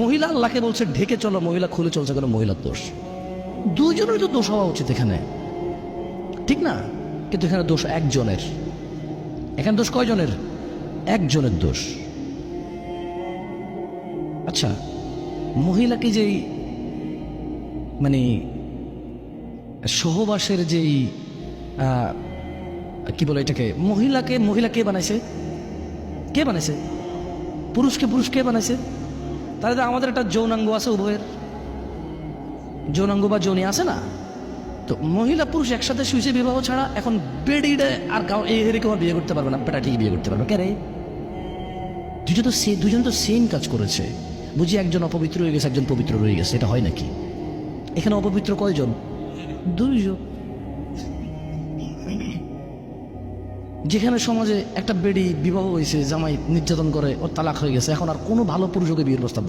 মহিলা আল্লাহকে বলছে ঢেকে চলো, মহিলা খুলে চলছে, কেন? মহিলার দোষ। দুইজনেরই তো দোষ হওয়া উচিত এখানে, ঠিক না? কিন্তু এখানে দোষ একজনের। এখানে দোষ কয়জনের? একজনের দোষ। আচ্ছা, মহিলাকে যেই মানে সহবাসের যেই কি বলে এটাকে, মহিলা কে বানাইছে? কে বানাইছে? পুরুষকে কে বানাইছে? তাহলে আমাদের একটা যৌনাঙ্গ আছে, উভয়ের যৌনাঙ্গ বা যৌনি আছে না? তো মহিলা পুরুষ একসাথে শুয়েছে বিবাহ ছাড়া, এখন বেডিডে আর কেউ বিয়ে করতে পারবে না, বেটা ঠিক বিয়ে করতে পারবে কে রে? দুজন তো সেম কাজ করেছে। বুঝি একজন অপবিত্র হয়ে গেছে, একজন পবিত্র রয়ে গেছে, এটা হয় নাকি? এখানে অপবিত্র কয়জন? দুইজন। যেখানে সমাজে একটা বেডি বিবাহ হয়েছে, জামাই নির্যাতন করে, ওর তালাক হয়ে গেছে, এখন আর কোনো ভালো পুরুষ ওকে বিয়ের প্রস্তাব